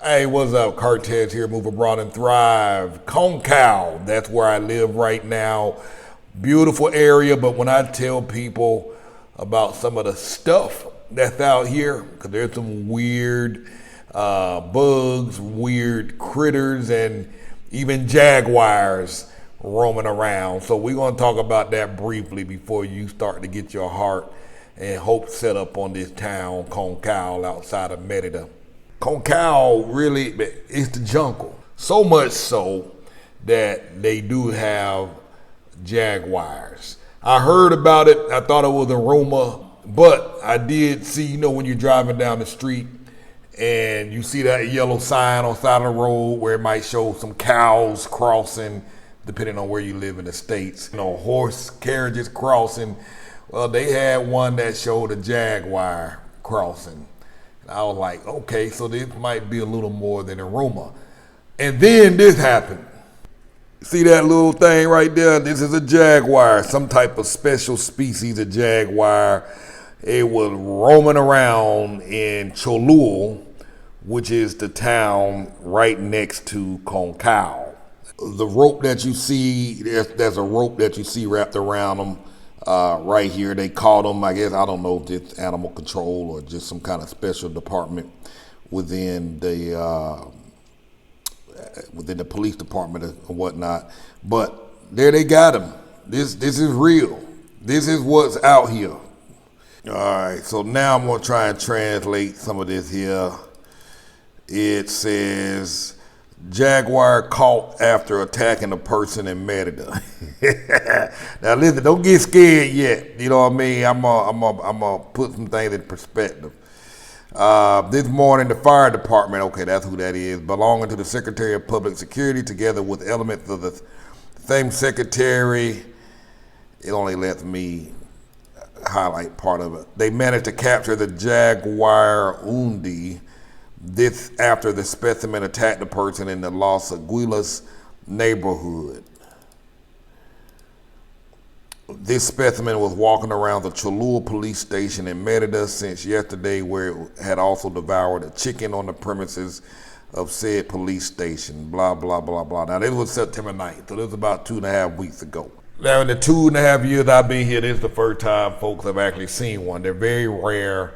Hey, what's up? Cortez here, move abroad and thrive. Conkal, that's where I live right now. Beautiful area, but when I tell people about some of the stuff that's out here, because there's some weird bugs, weird critters, and even jaguars roaming around. So we're going to talk about that briefly before you start to get your heart and hope set up on this town, Conkal, outside of Merida. Conkal really is the jungle. So much so that they do have jaguars. I heard about it. I thought it was a rumor, but I did see, when you're driving down the street and you see that yellow sign on the side of the road where it might show some cows crossing, depending on where you live in the States, horse carriages crossing. Well, they had one that showed a jaguar crossing. I was like, okay, so this might be a little more than a rumor. And then this happened. See that little thing right there? This is a jaguar, some type of special species of jaguar. It was roaming around in Cholula, which is the town right next to Conkal. The rope that you see, there's a rope that you see wrapped around them. Right here, they called them, I guess, I don't know if it's animal control or just some kind of special department within the police department or whatnot. But there they got him. This is real. This is what's out here. All right, so now I'm gonna try and translate some of this here. It says, Jaguar caught after attacking a person in Merida. Now listen, don't get scared yet. You know what I mean? I'm gonna put some things in perspective. This morning, the fire department, okay, that's who that is, belonging to the Secretary of Public Security, together with elements of the same secretary, it only lets me highlight part of it. They managed to capture the Jaguar undi. This after the specimen attacked the person in the Los Aguilas neighborhood. This specimen was walking around the Cholula police station in Merida since yesterday, where it had also devoured a chicken on the premises of said police station. Blah, blah, blah, blah. Now, this was September 9th, so this was about 2.5 weeks ago. Now, in the 2.5 years I've been here, this is the first time folks have actually seen one. They're very rare.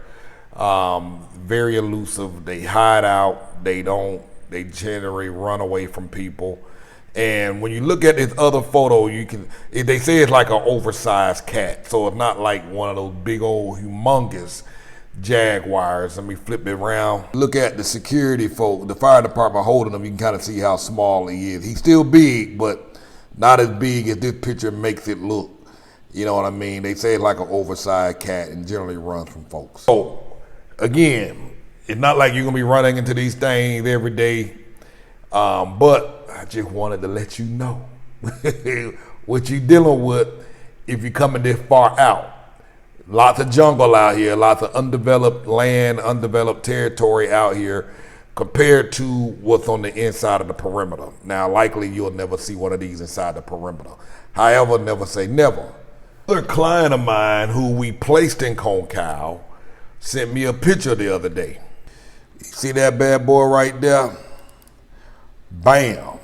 Very elusive. They hide out. They generally run away from people. And when you look at this other photo, they say it's like an oversized cat. So it's not like one of those big old humongous jaguars. Let me flip it around. Look at the security folk, the fire department holding him. You can kind of see how small he is. He's still big, but not as big as this picture makes it look. You know what I mean? They say it's like an oversized cat and generally runs from folks. So, again, it's not like you're gonna be running into these things every day, but I just wanted to let you know what you're dealing with if you're coming this far out. Lots of jungle out here, lots of undeveloped land, undeveloped territory out here compared to what's on the inside of the perimeter. Now, likely you'll never see one of these inside the perimeter. However, never say never. Another client of mine who we placed in Conkal sent me a picture the other day. You see that bad boy right there? Bam.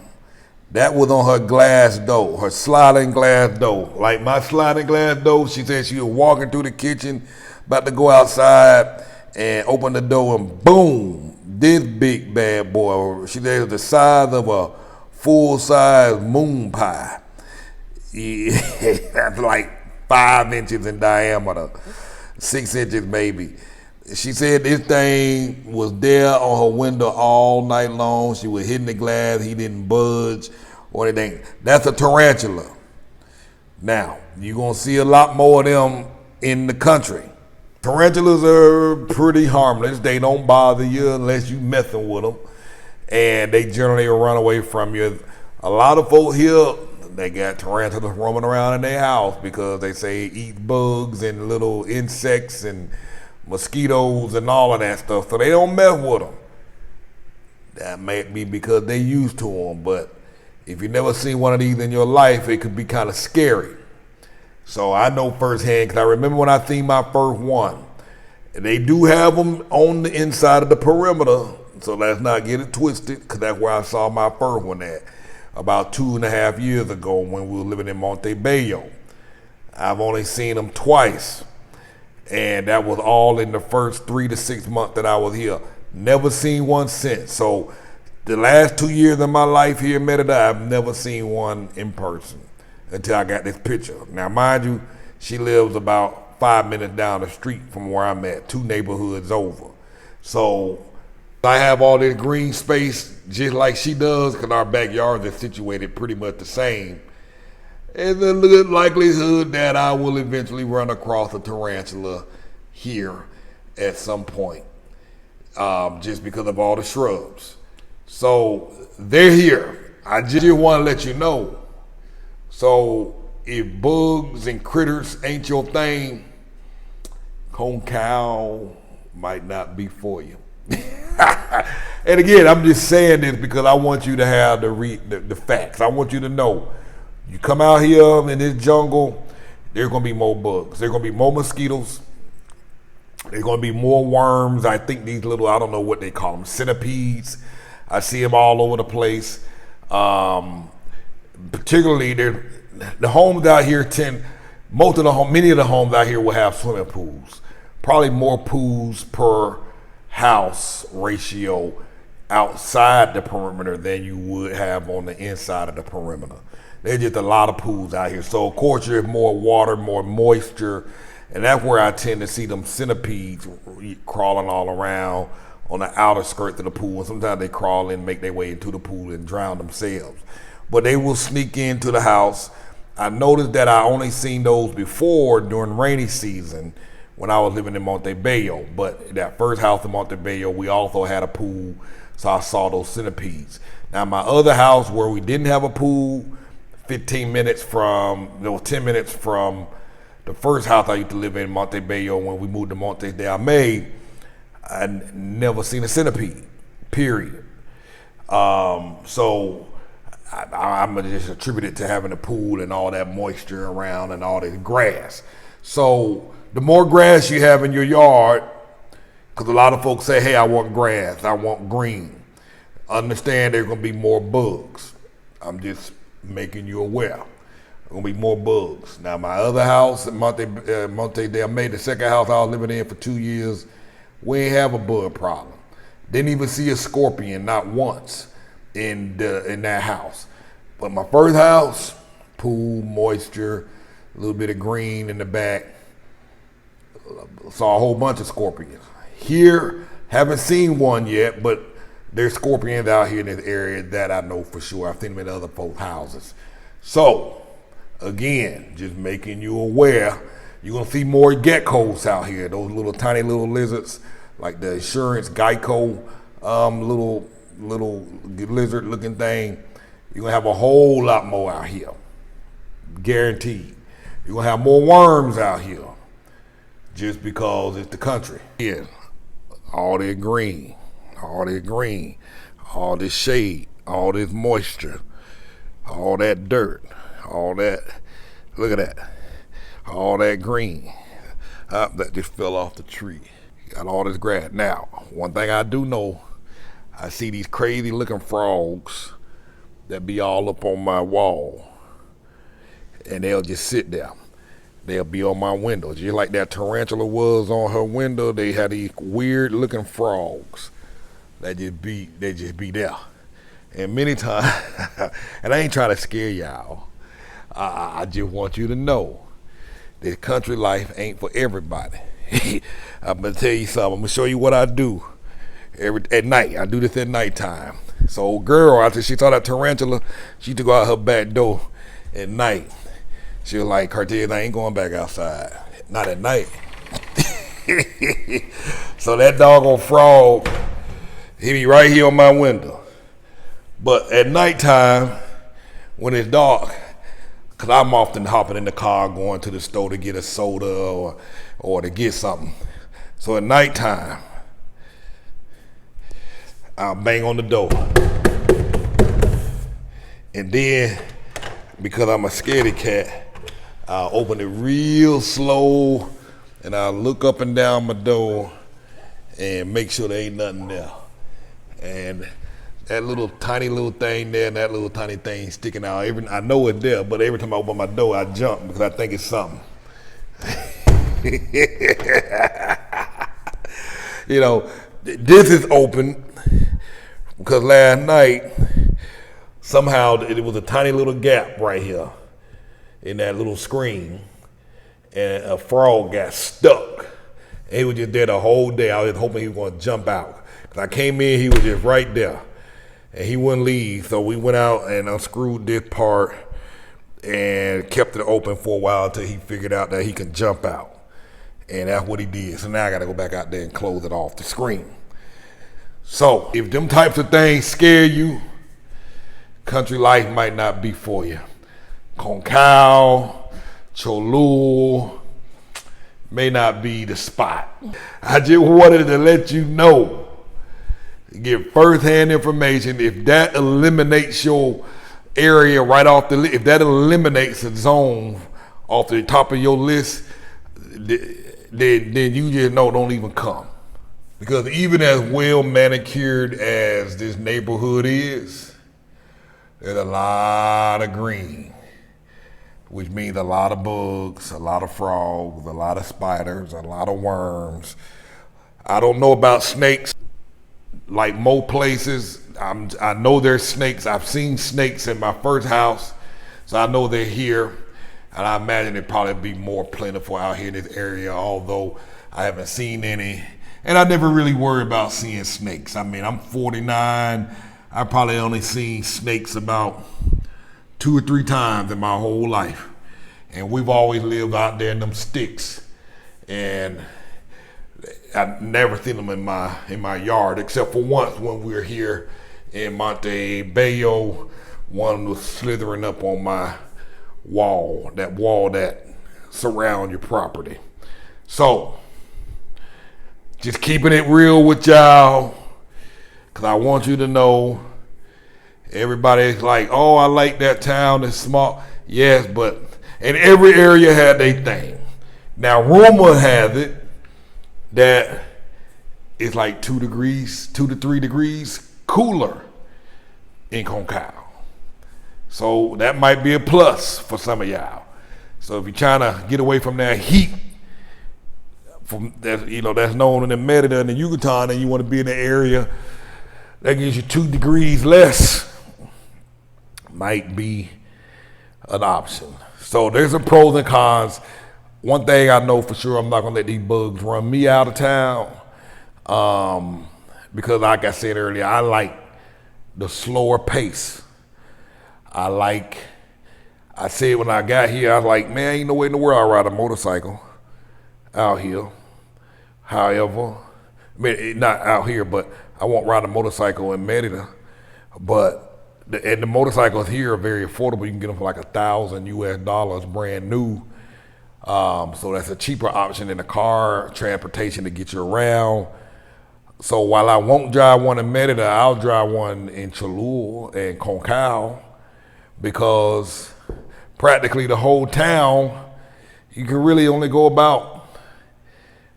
That was on her glass door, her sliding glass door. Like my sliding glass door, she said she was walking through the kitchen, about to go outside and open the door, and boom, this big bad boy, she said it was the size of a full-size moon pie. That's like 5 inches in diameter, 6 inches maybe. She said this thing was there on her window all night long. She was hitting the glass. He didn't budge or anything. That's a tarantula. Now, you're going to see a lot more of them in the country. Tarantulas are pretty harmless. They don't bother you unless you messing with them. And they generally run away from you. A lot of folk here, they got tarantulas roaming around in their house because they say it eats bugs and little insects and mosquitoes and all of that stuff, so they don't mess with them. That may be because they used to them, but if you never seen one of these in your life, it could be kind of scary. So I know firsthand, because I remember when I seen my first one. They do have them on the inside of the perimeter, So let's not get it twisted, because that's where I saw my first one at about 2.5 years ago when we were living in Montebello. I've only seen them twice, and that was all in the first 3 to 6 months that I was here. Never seen one since. So the last 2 years of my life here in Merida, I've never seen one in person until I got this picture. Now, mind you, she lives about 5 minutes down the street from where I'm at, 2 neighborhoods over. So I have all this green space just like she does, because our backyards are situated pretty much the same. And the good likelihood that I will eventually run across a tarantula here at some point, just because of all the shrubs. So they're here. I just want to let you know. So if bugs and critters ain't your thing, Conkal might not be for you. And again, I'm just saying this because I want you to have the facts. I want you to know. You come out here in this jungle, there's going to be more bugs. There's going to be more mosquitoes. There's going to be more worms. I think these little, I don't know what they call them, centipedes. I see them all over the place. Particularly, the homes out here many of the homes out here will have swimming pools. Probably more pools per house ratio outside the perimeter than you would have on the inside of the perimeter. There's just a lot of pools out here. So of course there's more water, more moisture, and that's where I tend to see them centipedes crawling all around on the outer skirts of the pool. And sometimes they crawl in, make their way into the pool and drown themselves. But they will sneak into the house. I noticed that I only seen those before during rainy season when I was living in Montebello. But that first house in Montebello, we also had a pool, so I saw those centipedes. Now my other house where we didn't have a pool, 10 minutes from the first house I used to live in Montebello when we moved to Monte de Almeida, I never seen a centipede, period. So I'm gonna just attribute it to having a pool and all that moisture around and all this grass. So the more grass you have in your yard, because a lot of folks say, hey, I want grass, I want green. Understand there's gonna be more bugs. I'm just making you aware. There's gonna be more bugs. Now my other house in Monte de Almeida, the second house I was living in for 2 years, we ain't have a bug problem. Didn't even see a scorpion, not once, in that house. But my first house, pool, moisture, a little bit of green in the back, saw a whole bunch of scorpions. Here, haven't seen one yet, but there's scorpions out here in this area that I know for sure. I've seen them in other folks' houses. So, again, just making you aware, you're gonna see more geckos out here. Those little tiny little lizards, like the insurance Geico little lizard-looking thing. You're gonna have a whole lot more out here, guaranteed. You're gonna have more worms out here, just because it's the country. Yeah, all that green. All this shade, all this moisture, all that dirt, all that, look at that, all that green. That just fell off the tree. Got all this grass. Now, one thing I do know, I see these crazy looking frogs that be all up on my wall, and they'll just sit there. They'll be on my window. Just like that tarantula was on her window, they had these weird looking frogs. They just be there. And many times, and I ain't trying to scare y'all. I just want you to know that country life ain't for everybody. I'm gonna tell you something. I'm gonna show you what I do at night. I do this at nighttime. So old girl, after she saw that tarantula, she took out her back door at night. She was like, Cartier, I ain't going back outside. Not at night. So that doggone frog, he be right here on my window. But at nighttime, when it's dark, because I'm often hopping in the car going to the store to get a soda or to get something. So at nighttime, I'll bang on the door. And then, because I'm a scaredy cat, I'll open it real slow and I'll look up and down my door and make sure there ain't nothing there. And that little tiny little thing there and that little tiny thing sticking out. I know it's there, but every time I open my door, I jump because I think it's something. You know, this is open because last night, somehow it was a tiny little gap right here in that little screen, and a frog got stuck. And he was just there the whole day. I was hoping he was going to jump out. Cause I came in, he was just right there, and he wouldn't leave. So we went out and unscrewed this part and kept it open for a while until he figured out that he could jump out. And that's what he did. So now I got to go back out there and close it off the screen. So if them types of things scare you, country life might not be for you. Conkal, Cholula may not be the spot. I just wanted to let you know, get first-hand information. If that eliminates your area right off the list, if that eliminates a zone off the top of your list, then you just know, don't even come. Because even as well manicured as this neighborhood is, there's a lot of green, which means a lot of bugs, a lot of frogs, a lot of spiders, a lot of worms. I don't know about snakes. Like most places, I know there's snakes. I've seen snakes in my first house, so I know they're here. And I imagine it'd probably be more plentiful out here in this area, although I haven't seen any. And I never really worry about seeing snakes. I mean, I'm 49. I've probably only seen snakes about 2 or 3 times in my whole life. And we've always lived out there in them sticks. And I've never seen them in my yard, except for once when we were here in Montebello. One was slithering up on my wall that surround your property. So, just keeping it real with y'all, because I want you to know, everybody's like, oh, I like that town, it's small. Yes, but in every area had their thing. Now, rumor has it that it's like 2 to 3 degrees cooler in Conkal. So that might be a plus for some of y'all. So if you're trying to get away from that heat, from that, that's known in Merida and the Yucatan, and you want to be in an area that gives you 2 degrees less, might be an option. So there's some pros and cons. One thing I know for sure, I'm not gonna let these bugs run me out of town, because like I said earlier, I like the slower pace. I said when I got here, I was like, man, ain't no way in the world I'll ride a motorcycle out here. However, I mean, not out here, but I won't ride a motorcycle in Merida. But the motorcycles here are very affordable. You can get them for like $1,000 US brand new. So that's a cheaper option than a car transportation to get you around. So while I won't drive one in Merida, I'll drive one in Cholula and Conkal, because practically the whole town, you can really only go about,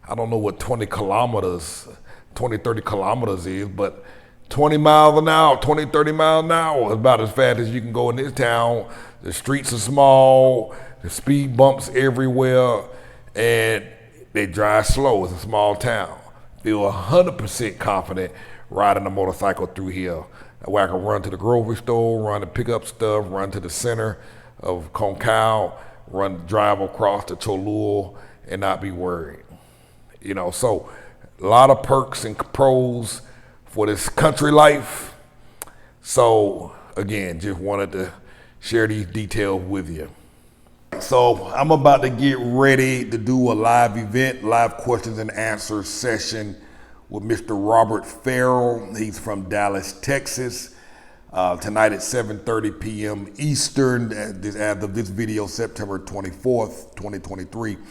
I don't know what 20, 30 kilometers is, but 20 miles an hour, 20, 30 miles an hour is about as fast as you can go in this town. The streets are small, the speed bumps everywhere, and they drive slow. It's a small town. Feel 100% confident riding a motorcycle through here, where I can run to the grocery store, run to pick up stuff, run to the center of Conkal, drive across to Cholula, and not be worried. So a lot of perks and pros for this country life. So again, just wanted to share these details with you. So I'm about to get ready to do a live questions and answers session with Mr. Robert Farrell. He's from Dallas, Texas. Tonight at 7:30 p.m. Eastern, as of this video, September 24th, 2023. We're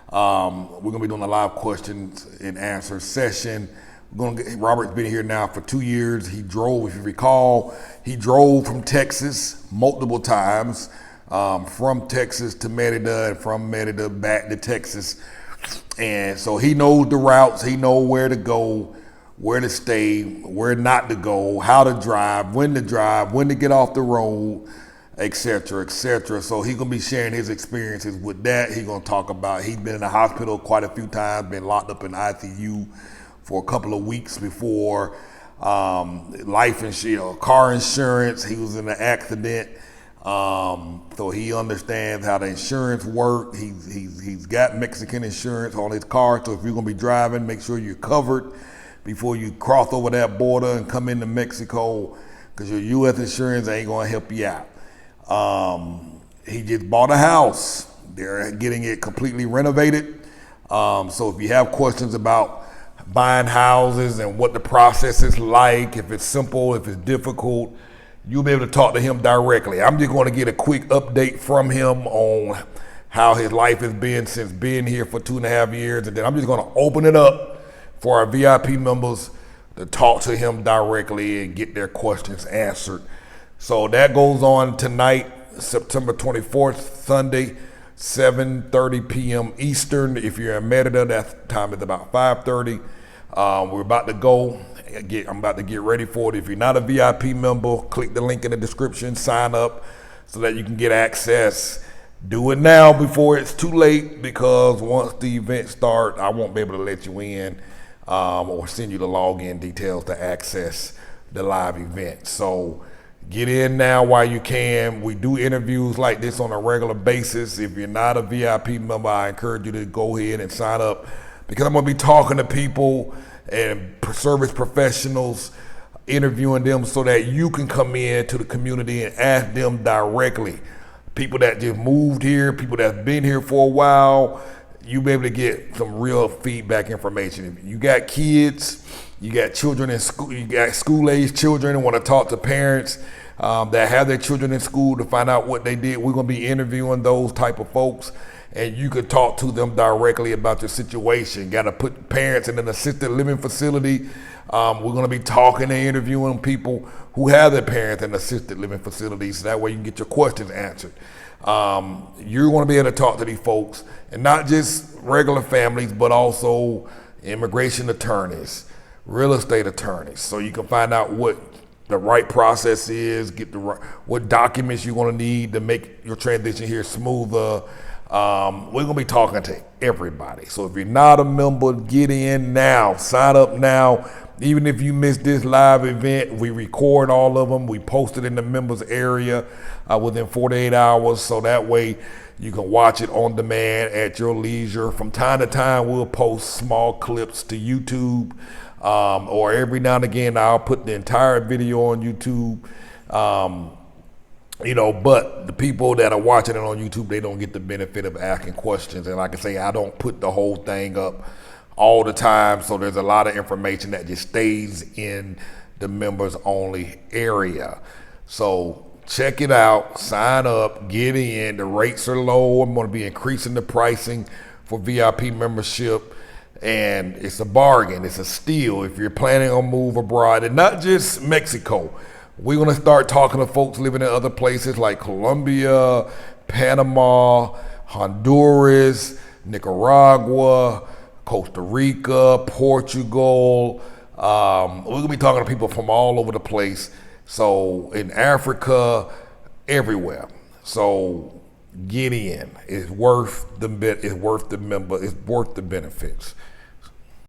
gonna be doing a live questions and answers session. Robert's been here now for 2 years. He drove, if you recall, from Texas multiple times, from Texas to Merida and from Merida back to Texas. And so he knows the routes, he knows where to go where to stay, where not to go, how to drive, when to get off the road, etc., etc. So he's gonna be sharing his experiences with that. He's gonna talk about he's been in the hospital quite a few times, been locked up in ICU for a couple of weeks before. Life insurance, car insurance. He was in an accident, so he understands how the insurance works. He's got Mexican insurance on his car, so if you're gonna be driving, make sure you're covered before you cross over that border and come into Mexico, because your U.S. insurance ain't gonna help you out. He just bought a house. They're getting it completely renovated. So if you have questions about buying houses and what the process is like, if it's simple, if it's difficult, you'll be able to talk to him directly. I'm just going to get a quick update from him on how his life has been since being here for 2.5 years, and then I'm just going to open it up for our VIP members to talk to him directly and get their questions answered. So that goes on tonight, September 24th, Sunday, 7:30 p.m. Eastern. If you're in Merida, that time is about 5:30. We're about to go. I'm about to get ready for it. If you're not a VIP member, click the link in the description, sign up so that you can get access. Do it now before it's too late, because once the event starts, I won't be able to let you in or send you the login details to access the live event. So get in now while you can. We do interviews like this on a regular basis. If you're not a VIP member, I encourage you to go ahead and sign up, because I'm going to be talking to people and service professionals, interviewing them so that you can come in to the community and ask them directly. People that just moved here, people that's been here for a while, you'll be able to get some real feedback information. If you got kids, you got children in school, you got school-age children and want to talk to parents that have their children in school to find out what they did, we're going to be interviewing those type of folks, and you could talk to them directly about your situation. Got to put parents in an assisted living facility. We're going to be talking and interviewing people who have their parents in assisted living facilities, so that way you can get your questions answered. You're going to be able to talk to these folks, and not just regular families, but also immigration attorneys, real estate attorneys, so you can find out what the right process is, get the right, what documents you're going to need to make your transition here smoother. We're going to be talking to everybody. So if you're not a member, get in now, sign up now. Even if you missed this live event, we record all of them. We post it in the members area within 48 hours. So that way you can watch it on demand at your leisure. From time to time, we'll post small clips to YouTube. Or every now and again, I'll put the entire video on YouTube. But the people that are watching it on YouTube, they don't get the benefit of asking questions. And like I say, I don't put the whole thing up all the time. So there's a lot of information that just stays in the members only area. So check it out, sign up, get in. The rates are low. I'm going to be increasing the pricing for VIP membership. And it's a bargain, it's a steal if you're planning on move abroad, and not just Mexico. We're gonna start talking to folks living in other places like Colombia, Panama, Honduras, Nicaragua, Costa Rica, Portugal. We're gonna be talking to people from all over the place. So in Africa, everywhere. So get in. It's worth the benefits.